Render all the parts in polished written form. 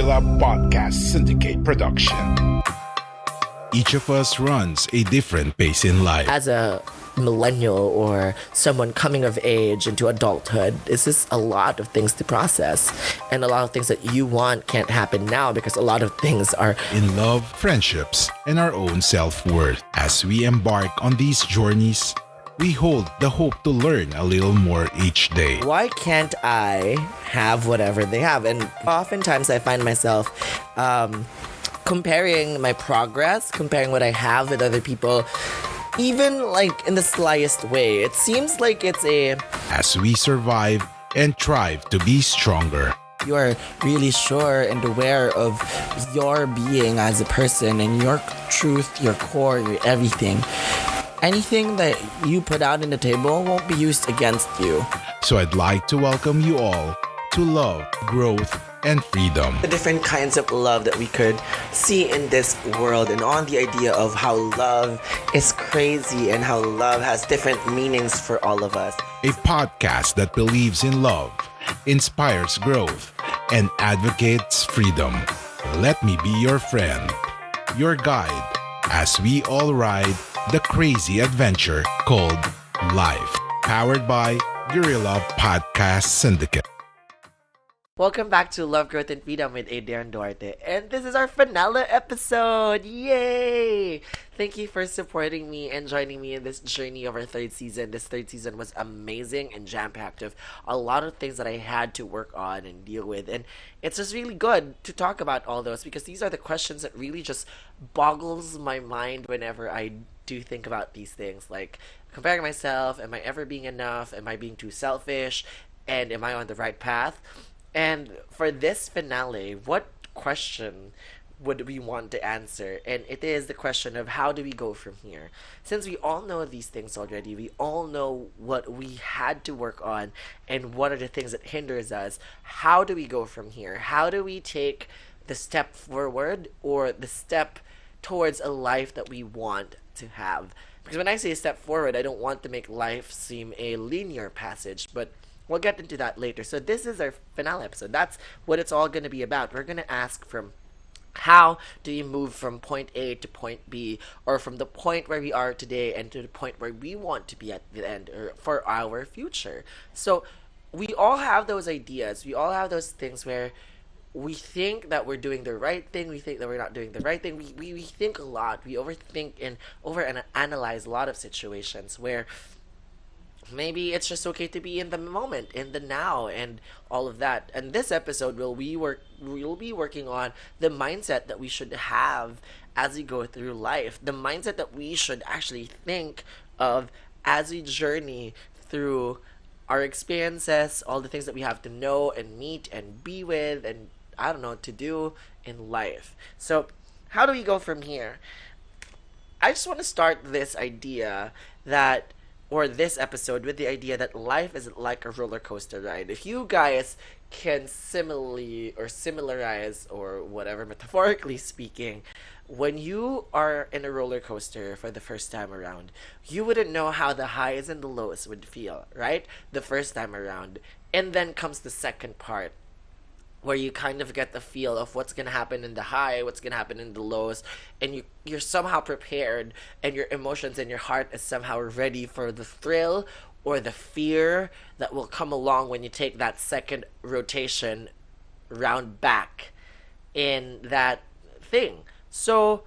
Gorilla Podcast Syndicate production. Each of us runs a different pace in life. As a millennial or someone coming of age into adulthood, it's just a lot of things to process, and a lot of things that you want can't happen now because a lot of things are in love, friendships, and our own self-worth. As we embark on these journeys, we hold the hope to learn a little more each day. Why can't I have whatever they have? And oftentimes I find myself comparing my progress, comparing what I have with other people, even like in the slyest way. It seems like it's as we survive and strive to be stronger. You are really sure and aware of your being as a person and your truth, your core, your everything. Anything that you put out in the table won't be used against you. So I'd like to welcome you all to love, growth, and freedom. The different kinds of love that we could see in this world, and on the idea of how love is crazy and how love has different meanings for all of us. A podcast that believes in love, inspires growth, and advocates freedom. Let me be your friend, your guide, as we all ride the crazy adventure called life. Powered by Gorilla Podcast Syndicate. Welcome back to Love, Growth, and Freedom with Adrian Duarte. And this is our finale episode. Yay! Thank you for supporting me and joining me in this journey of our third season. This third season was amazing and jam-packed of a lot of things that I had to work on and deal with. And it's just really good to talk about all those because these are the questions that really just boggles my mind whenever I do think about these things. Like comparing myself, am I ever being enough? Am I being too selfish? And am I on the right path? And for this finale, what question would we want to answer? And it is the question of how do we go from here? Since we all know these things already, we all know what we had to work on and what are the things that hinders us. How do we go from here? How do we take the step forward or the step towards a life that we want to have? Because when I say step forward, I don't want to make life seem a linear passage, but we'll get into that later. So this is our finale episode. That's what it's all going to be about. We're going to ask from how do you move from point A to point B, or from the point where we are today and to the point where we want to be at the end, or for our future. So we all have those ideas. We all have those things where we think that we're doing the right thing. We think that we're not doing the right thing. We think a lot. We overthink and overanalyze a lot of situations where maybe it's just okay to be in the moment, in the now, and all of that. And this episode we'll be working on the mindset that we should have as we go through life. The mindset that we should actually think of as we journey through our experiences, all the things that we have to know and meet and be with and, I don't know, to do in life. So how do we go from here? I just want to start this idea that or this episode with the idea that life is like a roller coaster ride. If you guys can similarize or whatever, metaphorically speaking, when you are in a roller coaster for the first time around, you wouldn't know how the highs and the lows would feel, right? The first time around. And then comes the second part, where you kind of get the feel of what's going to happen in the high, what's going to happen in the lows, and you're somehow prepared, and your emotions and your heart is somehow ready for the thrill or the fear that will come along when you take that second rotation round back in that thing. So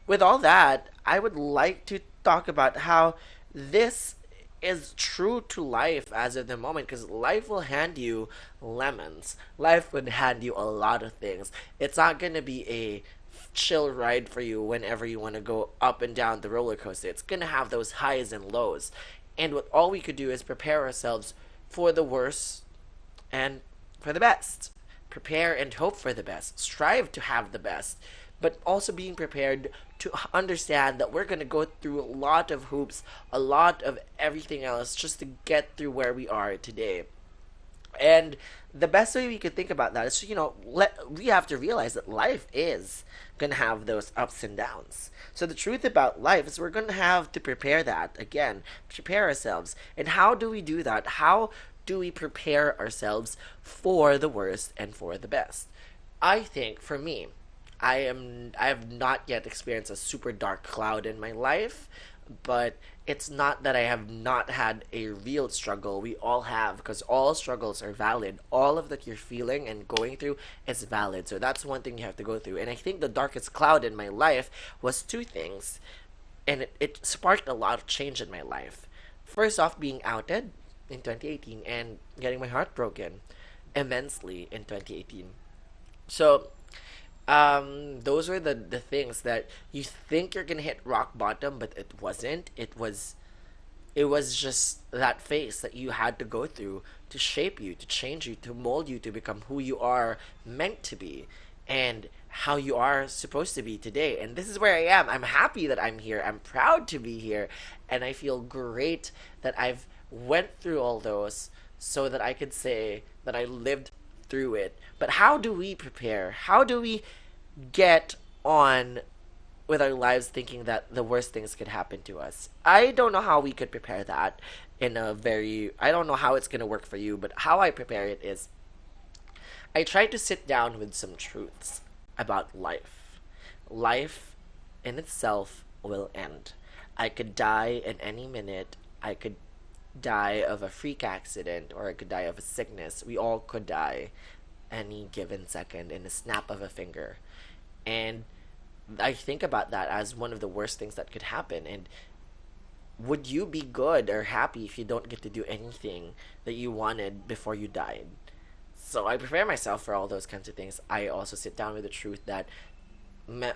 with all that, I would like to talk about how this is true to life as of the moment, because life will hand you lemons. Life would hand you a lot of things. It's not going to be a chill ride for you whenever you want to go up and down the roller coaster. It's going to have those highs and lows. And what all we could do is prepare ourselves for the worst and for the best. Prepare and hope for the best. Strive to have the best. But also being prepared to understand that we're going to go through a lot of hoops, a lot of everything else just to get through where we are today. And the best way we could think about that is, we have to realize that life is going to have those ups and downs. So the truth about life is we're going to have to prepare ourselves. And how do we do that? How do we prepare ourselves for the worst and for the best? I think for me, I have not yet experienced a super dark cloud in my life, but it's not that I have not had a real struggle. We all have, because all struggles are valid. All of that you're feeling and going through is valid. So that's one thing you have to go through. And I think the darkest cloud in my life was two things, and it sparked a lot of change in my life. First off, being outed in 2018 and getting my heart broken immensely in 2018. So, those were the things that you think you're gonna hit rock bottom, but it wasn't. It was just that phase that you had to go through to shape you, to change you, to mold you to become who you are meant to be, and how you are supposed to be today. And this is where I am. I'm happy that I'm here. I'm proud to be here, and I feel great that I've went through all those so that I could say that I lived through it. But how do we prepare? How do we get on with our lives thinking that the worst things could happen to us? I don't know how we could prepare that in a very, I don't know how it's going to work for you, but how I prepare it is I try to sit down with some truths about life. Life in itself will end. I could die in any minute. I could die of a freak accident, or I could die of a sickness. We all could die any given second in a snap of a finger. And I think about that as one of the worst things that could happen. And would you be good or happy if you don't get to do anything that you wanted before you died? So I prepare myself for all those kinds of things. I also sit down with the truth that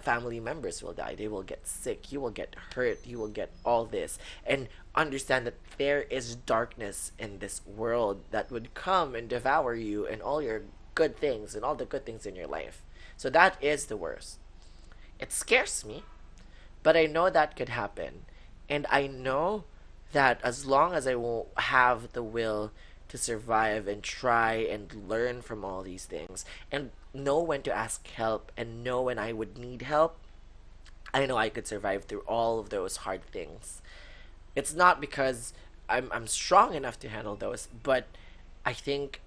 family members will die. They will get sick. You will get hurt. You will get all this. And understand that there is darkness in this world that would come and devour you and all your good things and all the good things in your life. So that is the worst. It scares me, but I know that could happen. And I know that as long as I won't have the will to survive and try and learn from all these things and know when to ask help and know when I would need help, I know I could survive through all of those hard things. It's not because I'm strong enough to handle those, but I think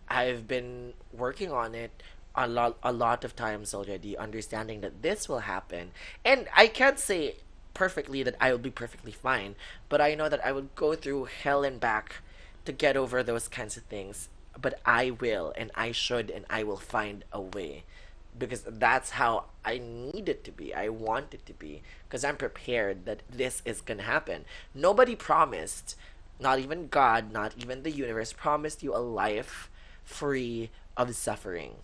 I've been working on it a lot of times already, understanding that this will happen. And I can't say perfectly that I will be perfectly fine, but I know that I will go through hell and back to get over those kinds of things. But I will, and I should, and I will find a way, because that's how I need it to be. I want it to be, because I'm prepared that this is gonna happen. Nobody promised, not even God, not even the universe, promised you a life free of suffering.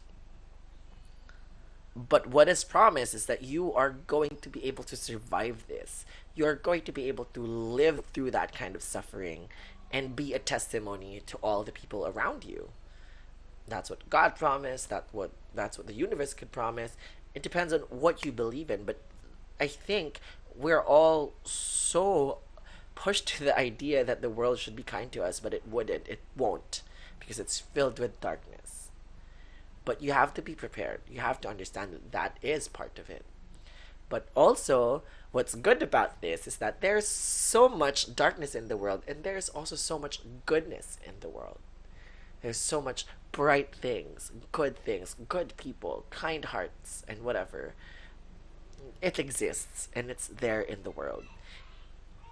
But what is promised is that you are going to be able to survive this. You're going to be able to live through that kind of suffering and be a testimony to all the people around you. That's what God promised. That's what the universe could promise. It depends on what you believe in, but I think we're all so pushed to the idea that the world should be kind to us, but it wouldn't. It won't, because it's filled with darkness. But you have to be prepared. You have to understand that that is part of it. But also, what's good about this is that there's so much darkness in the world, and there's also so much goodness in the world. There's so much bright things, good people, kind hearts, and whatever. It exists, and it's there in the world.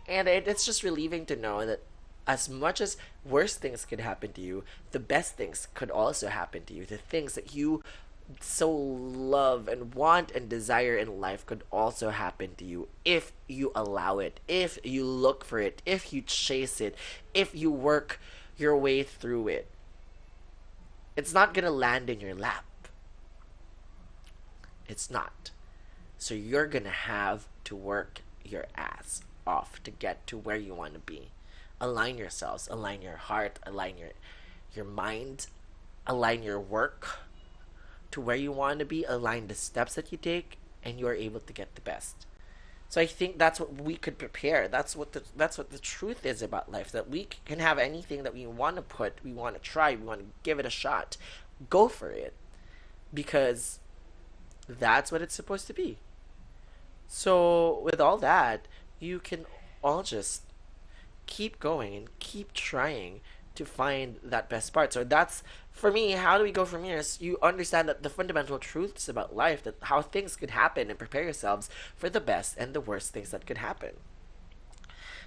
And it's just relieving to know that as much as worse things could happen to you, the best things could also happen to you. The things that you so love and want and desire in life could also happen to you if you allow it, if you look for it, if you chase it, if you work your way through it. It's not gonna land in your lap. It's not. So you're gonna have to work your ass off to get to where you want to be. Align yourselves, align your heart, align your mind, align your work to where you want to be, align the steps that you take, and you are able to get the best. So I think that's what we could prepare. That's what the truth is about life. That we can have anything that we want to we want to try, we want to give it a shot. Go for it, because that's what it's supposed to be. So with all that, you can all just keep going and keep trying to find that best part. So that's for me, how do we go from here is you understand that the fundamental truths about life, that how things could happen, and prepare yourselves for the best and the worst things that could happen.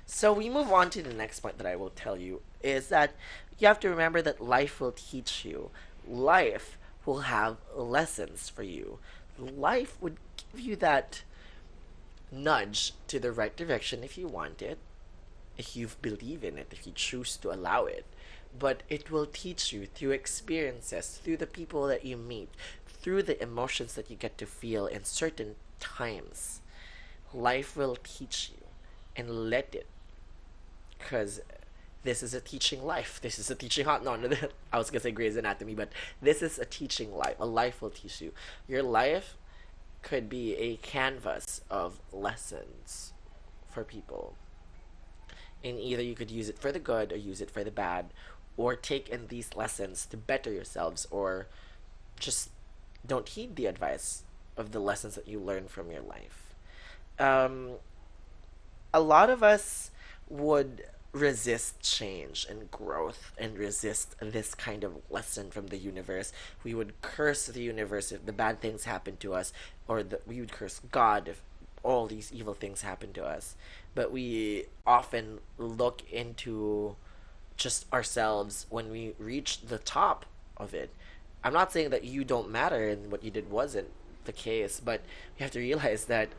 So we move on to the next point that I will tell you is that you have to remember that life will teach you. Life will have lessons for you. Life would give you that nudge to the right direction if you want it, if you believe in it, if you choose to allow it. But it will teach you through experiences, through the people that you meet, through the emotions that you get to feel in certain times. Life will teach you, and let it, because this is a teaching life. This is a teaching hot. No, no, I was gonna say Grey's Anatomy, but this is a teaching life. A life will teach you. Your life could be a canvas of lessons for people. And either you could use it for the good or use it for the bad, or take in these lessons to better yourselves, or just don't heed the advice of the lessons that you learn from your life. Um, a lot of us would resist change and growth and resist this kind of lesson from the universe. We would curse the universe if the bad things happen to us, or we would curse God if all these evil things happen to us. But we often look into just ourselves when we reach the top of it. I'm not saying that you don't matter and what you did wasn't the case, but we have to realize that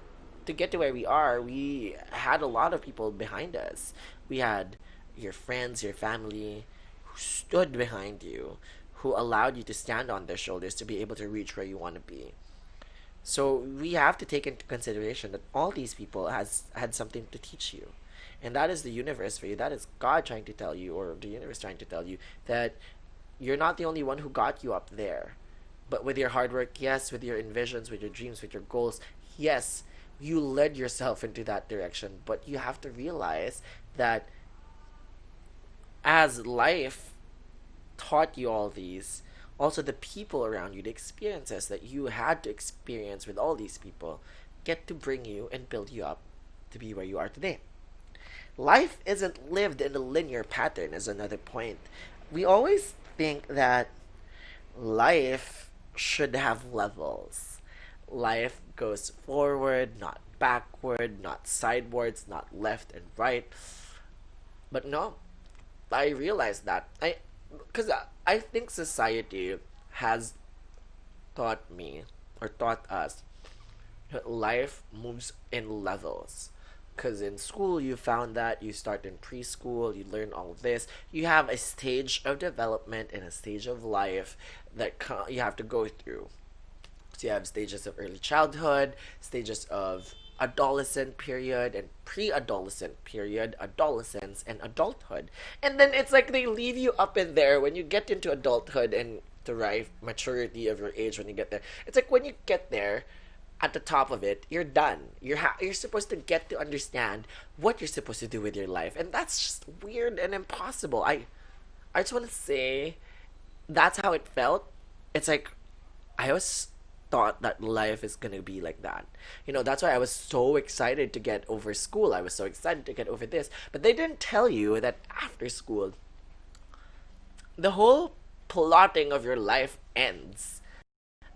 to get to where we are, we had a lot of people behind us. We had your friends, your family, who stood behind you, who allowed you to stand on their shoulders to be able to reach where you want to be. So we have to take into consideration that all these people has had something to teach you. And that is the universe for you. That is God trying to tell you, or the universe trying to tell you, that you're not the only one who got you up there. But with your hard work, yes, with your envisions, with your dreams, with your goals, yes, you led yourself into that direction. But you have to realize that as life taught you all these, also the people around you, the experiences that you had to experience with all these people, get to bring you and build you up to be where you are today. Life isn't lived in a linear pattern, is another point. We always think that life should have levels. Life goes forward, not backward, not sidewards, not left and right. But no, I realized that. I think society has taught me, or taught us, that life moves in levels. Because in school, you found that you start in preschool, you learn all this. You have a stage of development and a stage of life that you have to go through. So you have stages of early childhood, stages of adolescent period and pre-adolescent period, adolescence, and adulthood. And then it's like they leave you up in there when you get into adulthood and the right maturity of your age when you get there. It's like when you get there, at the top of it, you're done. You're supposed to get to understand what you're supposed to do with your life, and that's just weird and impossible. I just want to say that's how it felt. It's like I was thought that life is gonna be like that. That's why I was so excited to get over school. I was so excited to get over this, but they didn't tell you that after school, the whole plotting of your life ends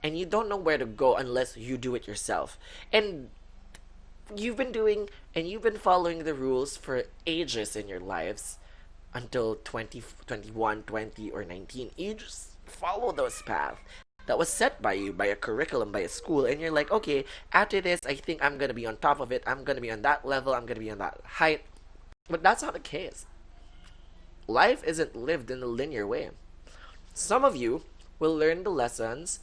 and you don't know where to go unless you do it yourself. And you've been following the rules for ages in your lives until 20, 21, 20, or 19. You just follow those paths that was set by you, by a curriculum, by a school, and you're like, okay, after this, I think I'm gonna be on top of it. I'm gonna be on that level. I'm gonna be on that height. But that's not the case. Life isn't lived in a linear way. Some of you will learn the lessons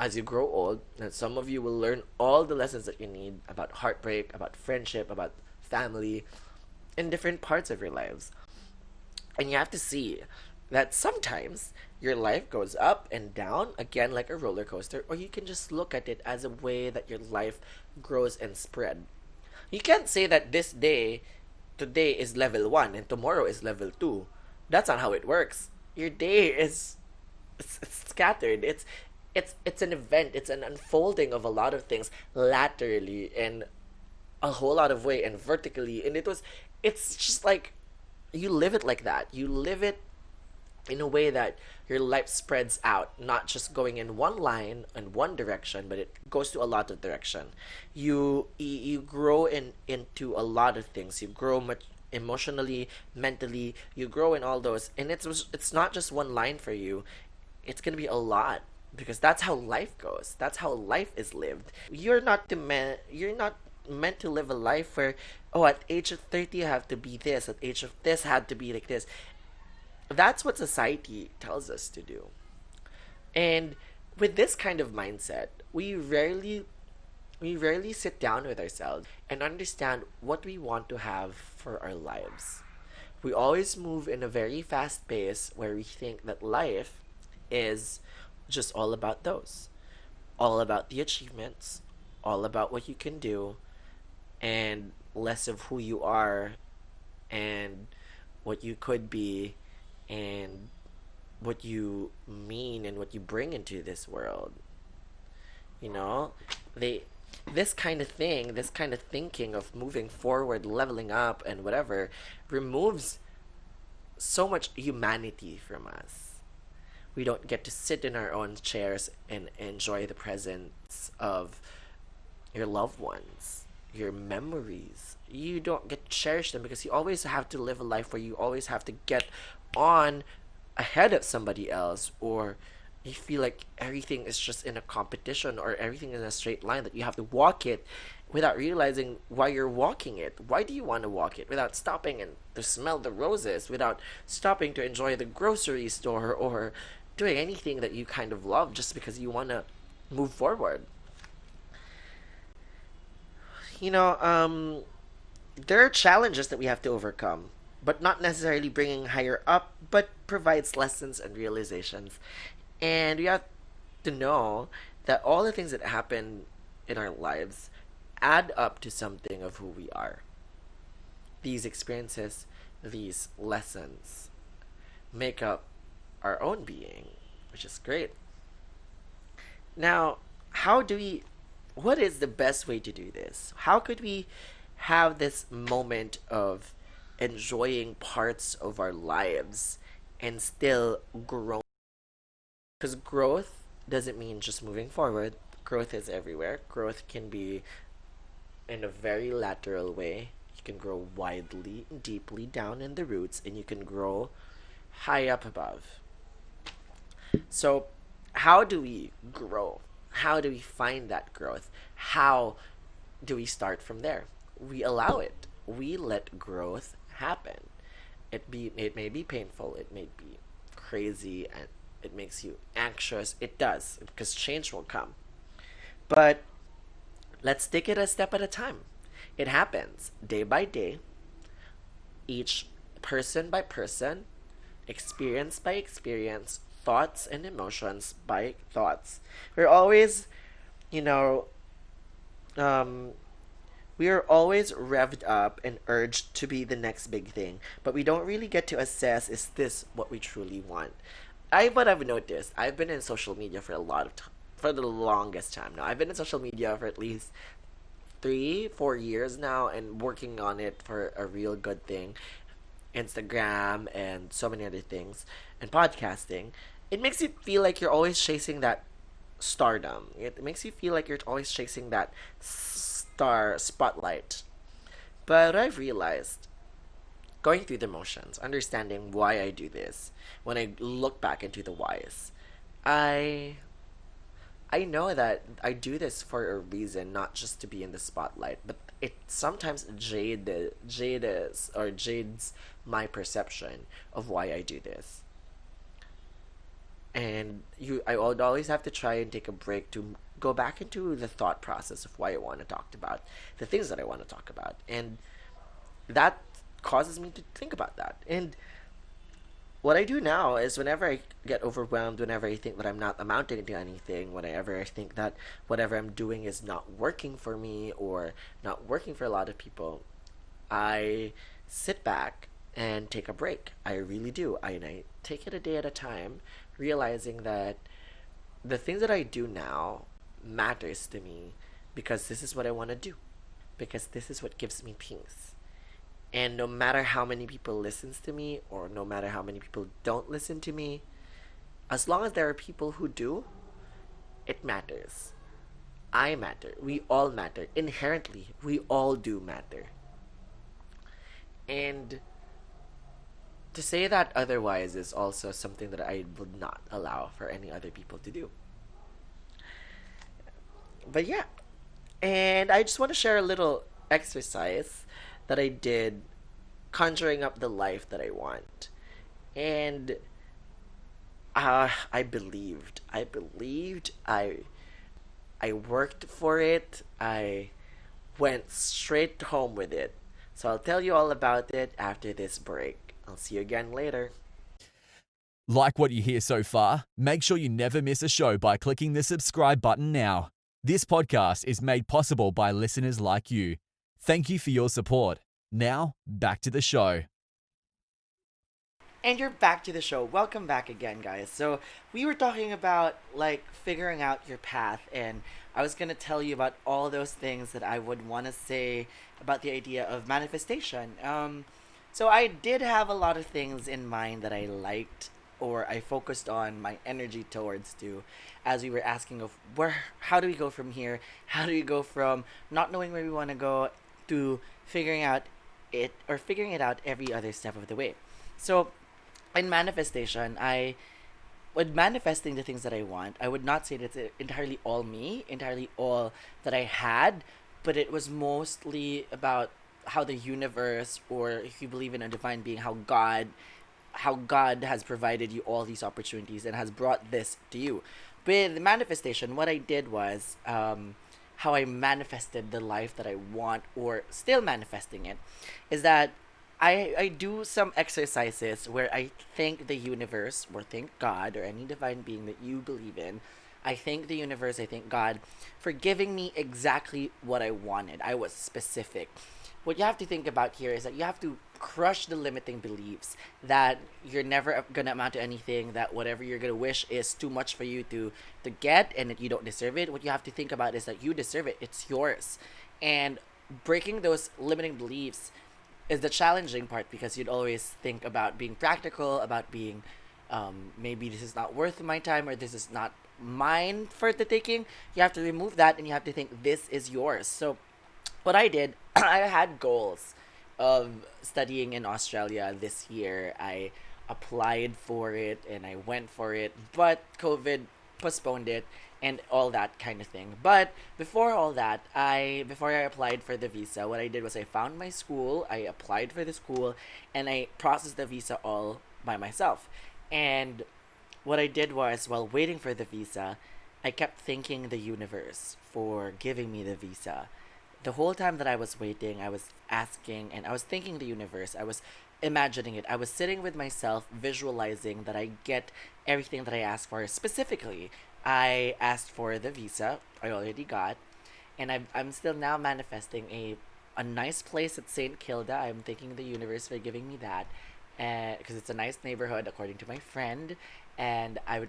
as you grow old, and some of you will learn all the lessons that you need about heartbreak, about friendship, about family, in different parts of your lives. And you have to see that sometimes your life goes up and down, again like a roller coaster, or you can just look at it as a way that your life grows and spread. You can't say that today is level 1 and tomorrow is level 2. That's not how it works. Your day is it's scattered. It's an event. It's an unfolding of a lot of things laterally and a whole lot of way and vertically. And it's just like you live it like that. You live it in a way that your life spreads out, not just going in one line in one direction, but it goes to a lot of direction. You grow into a lot of things. You grow much emotionally, mentally. You grow in all those, and it's not just one line for you. It's gonna be a lot because that's how life goes. That's how life is lived. You're not meant to live a life where, oh, at age of 30 I have to be this, at age of this I had to be like this. That's what society tells us to do. And with this kind of mindset, we rarely sit down with ourselves and understand what we want to have for our lives. We always move in a very fast pace where we think that life is just all about those, all about the achievements, all about what you can do, and less of who you are and what you could be and what you mean and what you bring into this world. You know, they this kind of thinking of moving forward, leveling up, and whatever removes so much humanity from us. We don't get to sit in our own chairs and enjoy the presence of your loved ones, your memories. You don't get to cherish them because you always have to live a life where you always have to get on ahead of somebody else, or you feel like everything is just in a competition or everything in a straight line that you have to walk it without realizing why you're walking it. Why do you want to walk it without stopping and to smell the roses, without stopping to enjoy the grocery store or doing anything that you kind of love just because you want to move forward? You know, there are challenges that we have to overcome, but not necessarily bringing higher up, but provides lessons and realizations. And we have to know that all the things that happen in our lives add up to something of who we are. These experiences, these lessons, make up our own being, which is great. Now, what is the best way to do this? How could we have this moment of enjoying parts of our lives and still grow? Because growth doesn't mean just moving forward. Growth is everywhere. Growth can be in a very lateral way. You can grow widely, deeply down in the roots, and you can grow high up above. So, how do we grow? How do we find that growth? How do we start from there? We allow it. We let growth happen. It may be painful, it may be crazy, and it makes you anxious. It does, because change will come. But let's take it a step at a time. It happens day by day, each person by person, experience by experience, thoughts and emotions by thoughts. We're always, you know, um, we are always revved up and urged to be the next big thing, but we don't really get to assess, is this what we truly want? What I've noticed, I've been in social media for a lot of time, for the longest time now. I've been in social media for at least 3, 4 years now, and working on it for a real good thing. Instagram and so many other things, and podcasting. It makes you feel like you're always chasing that stardom. It makes you feel like you're always chasing that star spotlight. But I've realized, going through the motions, understanding why I do this, when I look back into the whys, I I know that I do this for a reason, not just to be in the spotlight, but it sometimes jades my perception of why I do this. And I would always have to try and take a break to go back into the thought process of why I want to talk about the things that I want to talk about, and that causes me to think about that. And what I do now is, whenever I get overwhelmed, whenever I think that I'm not amounting to anything, whenever I think that whatever I'm doing is not working for me or not working for a lot of people, I sit back and take a break. I really do. I take it a day at a time, realizing that the things that I do now matters to me because this is what I want to do, because this is what gives me peace. And no matter how many people listens to me or no matter how many people don't listen to me, as long as there are people who do, it matters. I matter. We all matter. Inherently, we all do matter. And to say that otherwise is also something that I would not allow for any other people to do. But yeah, and I just want to share a little exercise that I did conjuring up the life that I want. And I believed. I believed. I worked for it. I went straight home with it. So I'll tell you all about it after this break. I'll see you again later. Like what you hear so far? Make sure you never miss a show by clicking the subscribe button now. This podcast is made possible by listeners like you. Thank you for your support. Now, back to the show. And you're back to the show. Welcome back again, guys. So, we were talking about like figuring out your path, and I was going to tell you about all those things that I would want to say about the idea of manifestation. So, I did have a lot of things in mind that I liked or I focused on my energy towards too, as we were asking of how do we go from here? How do we go from not knowing where we want to go to figuring it out every other step of the way. So, in manifestation, I with manifesting the things that I want, I would not say that it's entirely all me, entirely all that I had, but it was mostly about how the universe, or if you believe in a divine being, how God has provided you all these opportunities and has brought this to you. With manifestation, what I did was how I manifested the life that I want, or still manifesting it, is that I do some exercises where I thank the universe, or thank God, or any divine being that you believe in. I thank the universe, I thank God for giving me exactly what I wanted. I was specific. What you have to think about here is that you have to crush the limiting beliefs that you're never gonna amount to anything, that whatever you're gonna wish is too much for you to get, and that you don't deserve it. What you have to think about is that you deserve it. It's yours. And breaking those limiting beliefs is the challenging part, because you'd always think about being practical, about being maybe this is not worth my time, or this is not mine for the taking. You have to remove that and you have to think this is yours. So what I did, I had goals of studying in Australia this year. I applied for it and I went for it, but COVID postponed it and all that kind of thing. But before all that, before I applied for the visa, what I did was I found my school, I applied for the school, and I processed the visa all by myself. And what I did was, while waiting for the visa, I kept thanking the universe for giving me the visa. The whole time that I was waiting, I was asking and I was thanking the universe. I was imagining it. I was sitting with myself, visualizing that I get everything that I asked for. Specifically, I asked for the visa, I already got, and I'm still now manifesting a nice place at St. Kilda. I'm thanking the universe for giving me that, because it's a nice neighborhood according to my friend. And I'm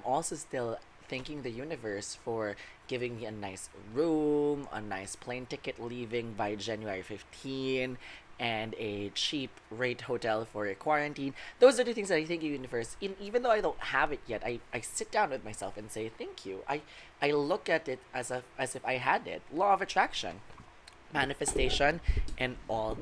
also still thanking the universe for giving me a nice room, a nice plane ticket leaving by January 15, and a cheap rate hotel for a quarantine. Those are the things that I thank the universe. Even though I don't have it yet, I sit down with myself and say thank you. I look at it as if I had it. Law of attraction, manifestation, and all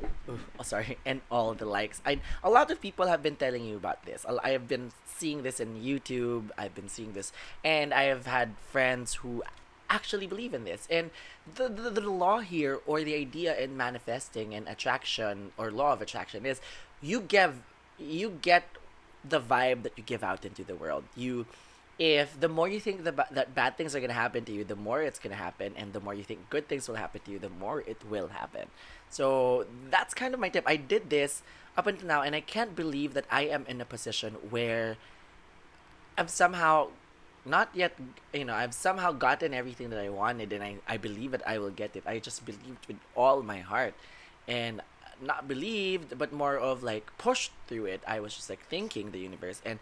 and all the likes. A lot of people have been telling you about this. I have been seeing this in YouTube. I've been seeing this, and I have had friends who actually believe in this. And the law here, or the idea in manifesting and attraction, or law of attraction, is you get the vibe that you give out into the world. If the more you think that bad things are going to happen to you, the more it's going to happen, and the more you think good things will happen to you, the more it will happen. So that's kind of my tip. I did this up until now, and I can't believe that I am in a position where I'm somehow not yet, I've somehow gotten everything that I wanted, and I believe that I will get it. I just believed with all my heart, and not believed, but more of like pushed through it. I was just like thanking the universe. And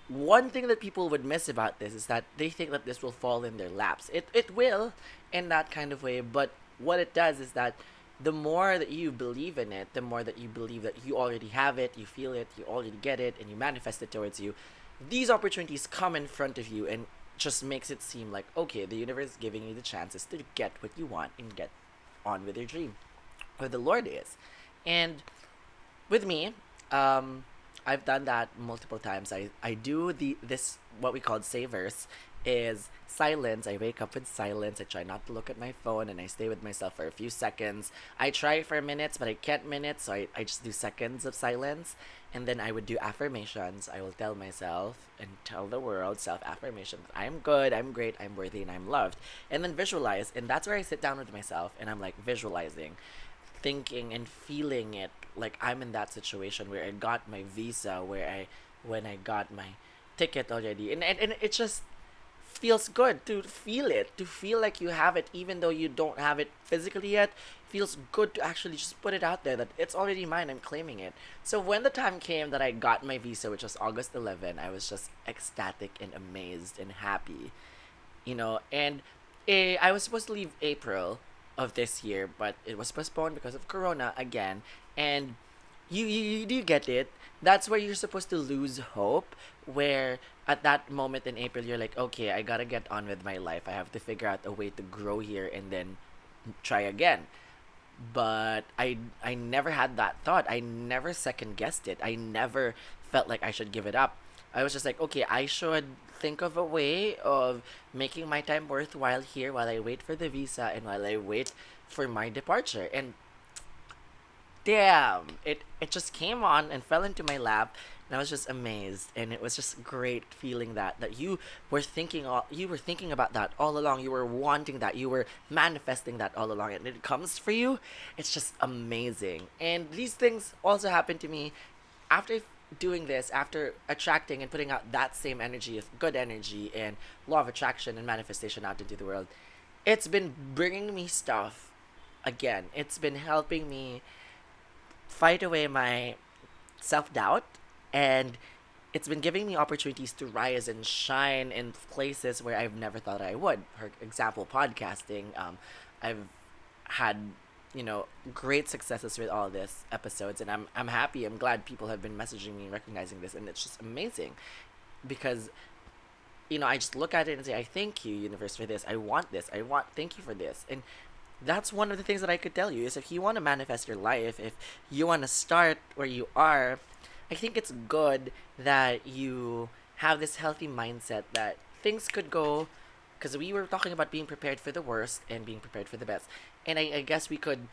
one thing that people would miss about this is that they think that this will fall in their laps. It will, in that kind of way, but what it does is that the more that you believe in it, the more that you believe that you already have it, you feel it, you already get it, and you manifest it towards you, these opportunities come in front of you and just makes it seem like, okay, the universe is giving you the chances to get what you want and get on with your dream, where the Lord is. And with me, I've done that multiple times. I do this what we call savers is silence. I wake up with silence. I try not to look at my phone and I stay with myself for a few seconds. I try for minutes, but I can't minutes, so I just do seconds of silence. And then I would do affirmations. I will tell myself and tell the world self affirmation that I'm good, I'm great, I'm worthy, and I'm loved. And then visualize. And that's where I sit down with myself and I'm like visualizing, thinking and feeling it like I'm in that situation where I got my visa, when I got my ticket already, and it just feels good to feel it, to feel like you have it, even though you don't have it physically yet. Feels good to actually just put it out there that it's already mine. I'm claiming it. So when the time came that I got my visa, which was August 11, I was just ecstatic and amazed and happy, and I was supposed to leave April of this year, but it was postponed because of Corona again. And you do get it. That's where you're supposed to lose hope. Where at that moment in April, you're like, okay, I gotta get on with my life. I have to figure out a way to grow here and then try again. But I never had that thought. I never second guessed it. I never felt like I should give it up. I was just like, okay, I should think of a way of making my time worthwhile here while I wait for the visa and while I wait for my departure. And damn, it just came on and fell into my lap, and I was just amazed. And it was just great feeling that you were thinking about that all along. You were wanting that, you were manifesting that all along, and it comes for you. It's just amazing. And these things also happened to me after doing this, after attracting and putting out that same energy of good energy and law of attraction and manifestation out into the world. It's been bringing me stuff again. It's been helping me fight away my self-doubt, and it's been giving me opportunities to rise and shine in places where I've never thought I would. For example, podcasting. I've had great successes with all this episodes, and I'm happy. I'm glad people have been messaging me, recognizing this, and it's just amazing because I just look at it and say, I thank you, universe, for this. I want this. Thank you for this. And that's one of the things that I could tell you is if you want to manifest your life, if you want to start where you are, I think it's good that you have this healthy mindset that things could go, because we were talking about being prepared for the worst and being prepared for the best. And I guess we could,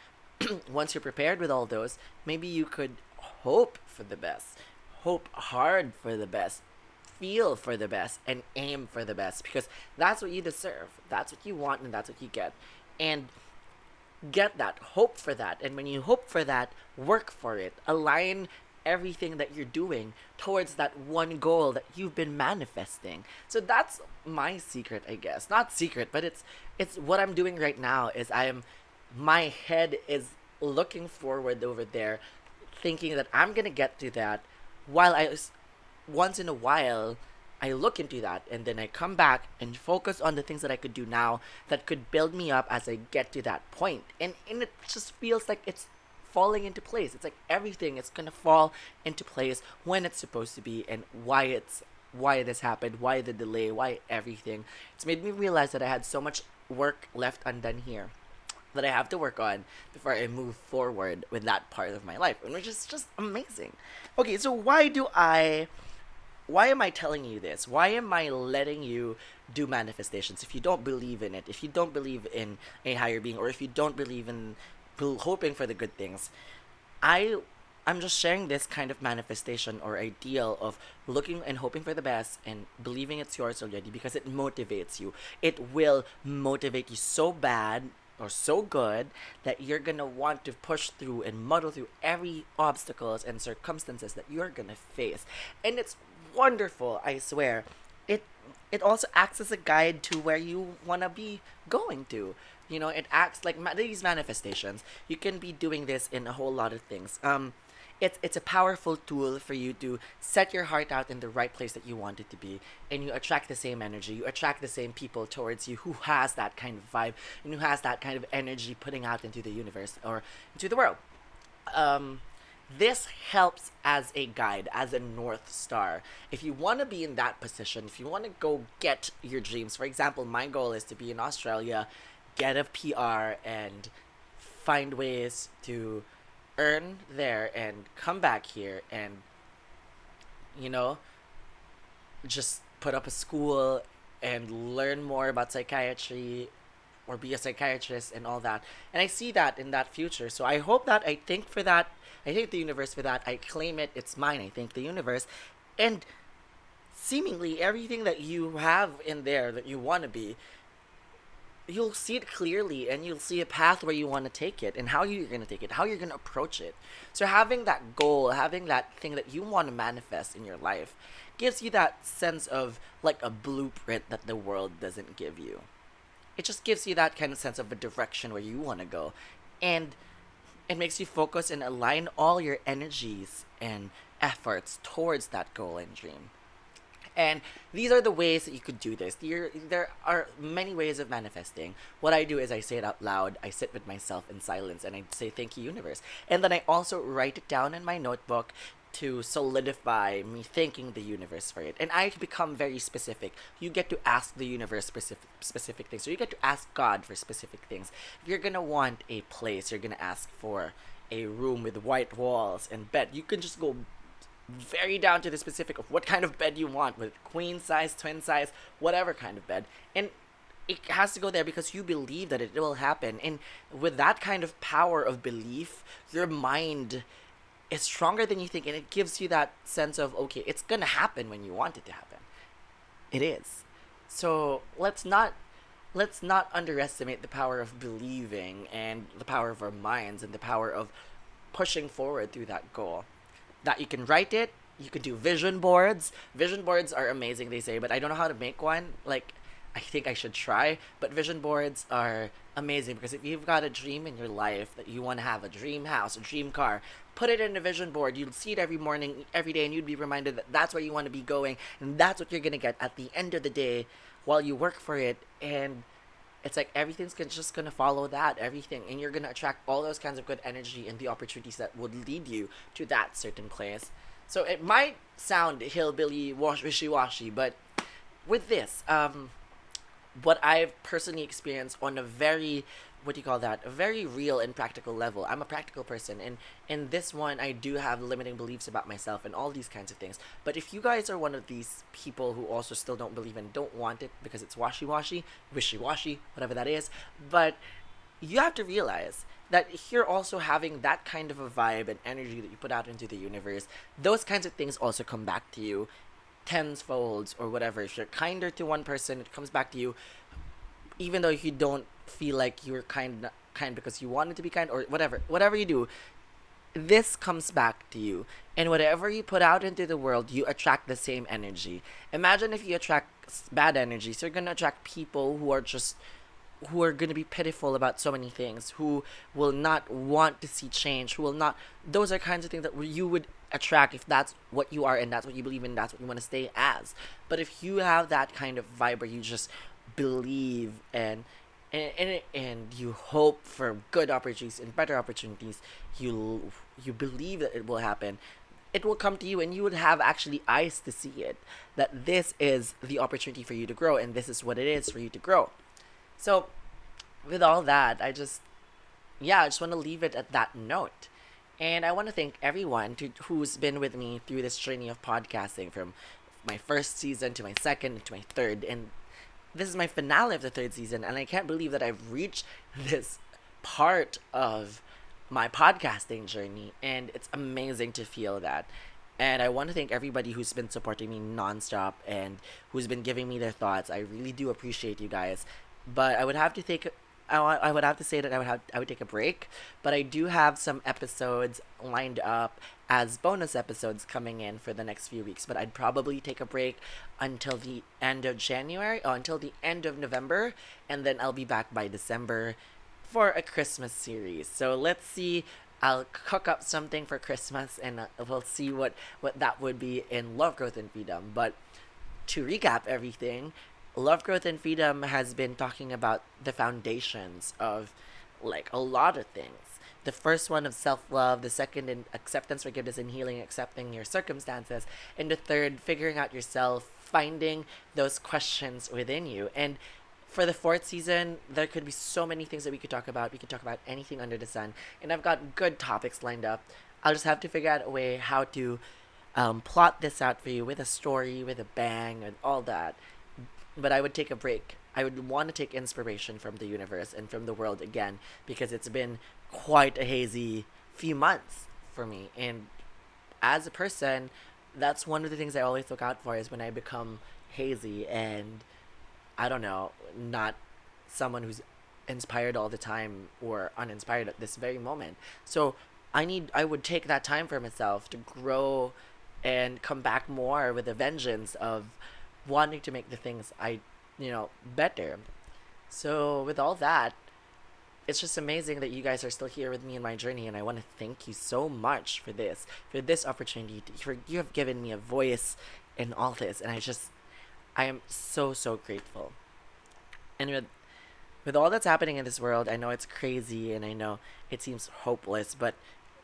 once you're prepared with all those, maybe you could hope for the best, hope hard for the best, feel for the best, and aim for the best, because that's what you deserve. That's what you want, and that's what you get. And get that, hope for that. And when you hope for that, work for it. Align everything that you're doing towards that one goal that you've been manifesting. So that's my secret, I guess. Not secret, but it's what I'm doing right now is my head is looking forward over there, thinking that I'm gonna get to that, while once in a while I look into that and then I come back and focus on the things that I could do now that could build me up as I get to that point. And it just feels like it's falling into place. It's like everything is gonna fall into place when it's supposed to be, and why this happened, why the delay, why everything. It's made me realize that I had so much work left undone here that I have to work on before I move forward with that part of my life, and which is just amazing. Okay, so why am I telling you this? Why am I letting you do manifestations if you don't believe in it? If you don't believe in a higher being, or if you don't believe in hoping for the good things? I'm just sharing this kind of manifestation or ideal of looking and hoping for the best and believing it's yours already, because it motivates you. It will motivate you so bad or so good that you're gonna want to push through and muddle through every obstacles and circumstances that you're gonna face. And it's wonderful, I swear. It also acts as a guide to where you wanna be going to. It acts like these manifestations. You can be doing this in a whole lot of things. it's a powerful tool for you to set your heart out in the right place that you want it to be, and you attract the same energy, you attract the same people towards you who has that kind of vibe and who has that kind of energy putting out into the universe or into the world. um this helps as a guide, as a north star. If you want to be in that position, if you want to go get your dreams, for example, my goal is to be in Australia, get a PR, and find ways to earn there and come back here and, you know, just put up a school and learn more about psychiatry or be a psychiatrist and all that. And I see that in that future. So I hope that, I think for that, I thank the universe for that. I claim it, it's mine. I thank the universe. And seemingly everything that you have in there that you want to be, you'll see it clearly and you'll see a path where you want to take it and how you're going to take it, how you're going to approach it. So having that goal, having that thing that you want to manifest in your life gives you that sense of like a blueprint that the world doesn't give you. It just gives you that kind of sense of a direction where you want to go. And it makes you focus and align all your energies and efforts towards that goal and dream. And these are the ways that you could do this. There are many ways of manifesting. What I do is I say it out loud. I sit with myself in silence and I say, thank you, universe. And then I also write it down in my notebook to solidify me thanking the universe for it. And I become very specific. You get to ask the universe specific things. So you get to ask God for specific things. If you're going to want a place, you're going to ask for a room with white walls and bed. You can just go very down to the specific of what kind of bed you want, with queen size, twin size, whatever kind of bed. And it has to go there because you believe that it will happen. And with that kind of power of belief, your mind is stronger than you think, and it gives you that sense of, okay, it's gonna happen when you want it to happen. It is. So let's not underestimate the power of believing and the power of our minds and the power of pushing forward through that goal. That you can write it, you can do vision boards. Vision boards are amazing, they say, but I don't know how to make one. Like, I think I should try, but vision boards are amazing because if you've got a dream in your life that you want to have, a dream house, a dream car, put it in a vision board. You'll see it every morning, every day, and you'd be reminded that that's where you want to be going, and that's what you're going to get at the end of the day while you work for it. And it's like everything's just going to follow that, everything, and you're going to attract all those kinds of good energy and the opportunities that would lead you to that certain place. So it might sound hillbilly, wishy-washy, but with this, what I've personally experienced on a very, a very real and practical level. I'm a practical person, and in this one, I do have limiting beliefs about myself and all these kinds of things. But if you guys are one of these people who also still don't believe and don't want it because it's washy-washy, wishy-washy, whatever that is, but you have to realize that you're also having that kind of a vibe and energy that you put out into the universe. Those kinds of things also come back to you tenfolds or whatever. If you're kinder to one person, it comes back to you, even though you don't feel like you're kind because you wanted to be kind or whatever you do, this comes back to you. And whatever you put out into the world, you attract the same energy. Imagine if you attract bad energy, so you're gonna attract people who are going to be pitiful about so many things, who will not want to see change, who will not. Those are kinds of things that you would attract if that's what you are and that's what you believe in, that's what you want to stay as. But if you have that kind of vibe where you just believe and you hope for good opportunities and better opportunities, you believe that it will happen, it will come to you, and you would have actually eyes to see it, that this is the opportunity for you to grow and this is what it is for you to grow. So, with all that, I just want to leave it at that note. And I want to thank everyone who's been with me through this journey of podcasting, from my first season to my second to my third. And this is my finale of the third season, and I can't believe that I've reached this part of my podcasting journey, and it's amazing to feel that. And I want to thank everybody who's been supporting me nonstop and who's been giving me their thoughts. I really do appreciate you guys. But I would have to say that I would take a break. But I do have some episodes lined up as bonus episodes coming in for the next few weeks. But I'd probably take a break until the end of until the end of November, and then I'll be back by December for a Christmas series. So let's see I'll cook up something for Christmas, and we'll see what that would be in Love, Growth, and Freedom. But to recap everything, Love, Growth, and Freedom has been talking about the foundations of like a lot of things. The first one of self love, the second in acceptance, forgiveness, and healing, accepting your circumstances, and the third, figuring out yourself, finding those questions within you. And for the fourth season, there could be so many things that we could talk about. We could talk about anything under the sun. And I've got good topics lined up. I'll just have to figure out a way how to plot this out for you with a story, with a bang, and all that. But I would take a break. I would want to take inspiration from the universe and from the world again because it's been quite a hazy few months for me. And as a person, that's one of the things I always look out for is when I become hazy and I don't know, not someone who's inspired all the time or uninspired at this very moment. So I would take that time for myself to grow and come back more with a vengeance of wanting to make the things better. So with all that, it's just amazing that you guys are still here with me in my journey, and I want to thank you so much for this opportunity. You have given me a voice in all this, and I am so, so grateful. And with all that's happening in this world, I know it's crazy and I know it seems hopeless, but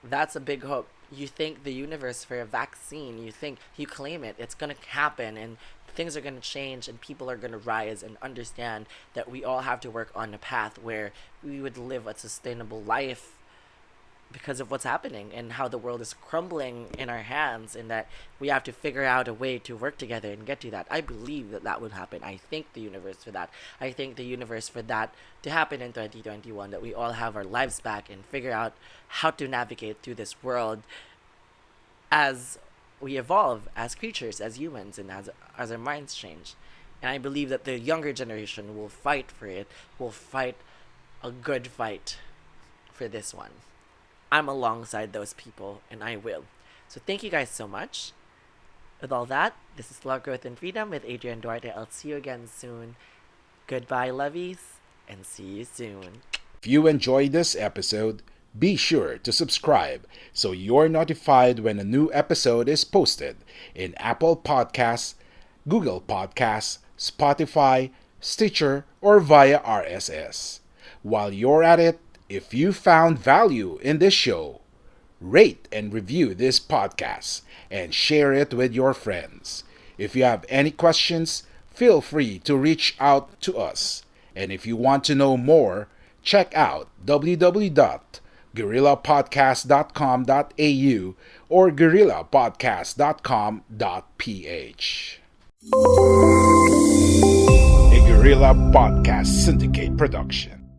that's a big hope. You thank the universe for a vaccine, you claim it, it's gonna happen, and things are gonna change, and people are gonna rise and understand that we all have to work on a path where we would live a sustainable life because of what's happening and how the world is crumbling in our hands, and that we have to figure out a way to work together and get to that. I believe that would happen. I thank the universe for that. I thank the universe for that to happen in 2021, that we all have our lives back and figure out how to navigate through this world as we evolve as creatures, as humans, and as our minds change. And I believe that the younger generation will fight for it, will fight a good fight for this one. I'm alongside those people, and I will. So thank you guys so much. With all that, this is Love, Growth, and Freedom with Adrian Duarte. I'll see you again soon. Goodbye, lovies, and see you soon. If you enjoyed this episode, be sure to subscribe so you're notified when a new episode is posted in Apple Podcasts, Google Podcasts, Spotify, Stitcher, or via RSS. While you're at it, if you found value in this show, rate and review this podcast and share it with your friends. If you have any questions, feel free to reach out to us. And if you want to know more, check out www.guerrillapodcast.com.au or guerrillapodcast.com.ph. A Guerrilla Podcast Syndicate production.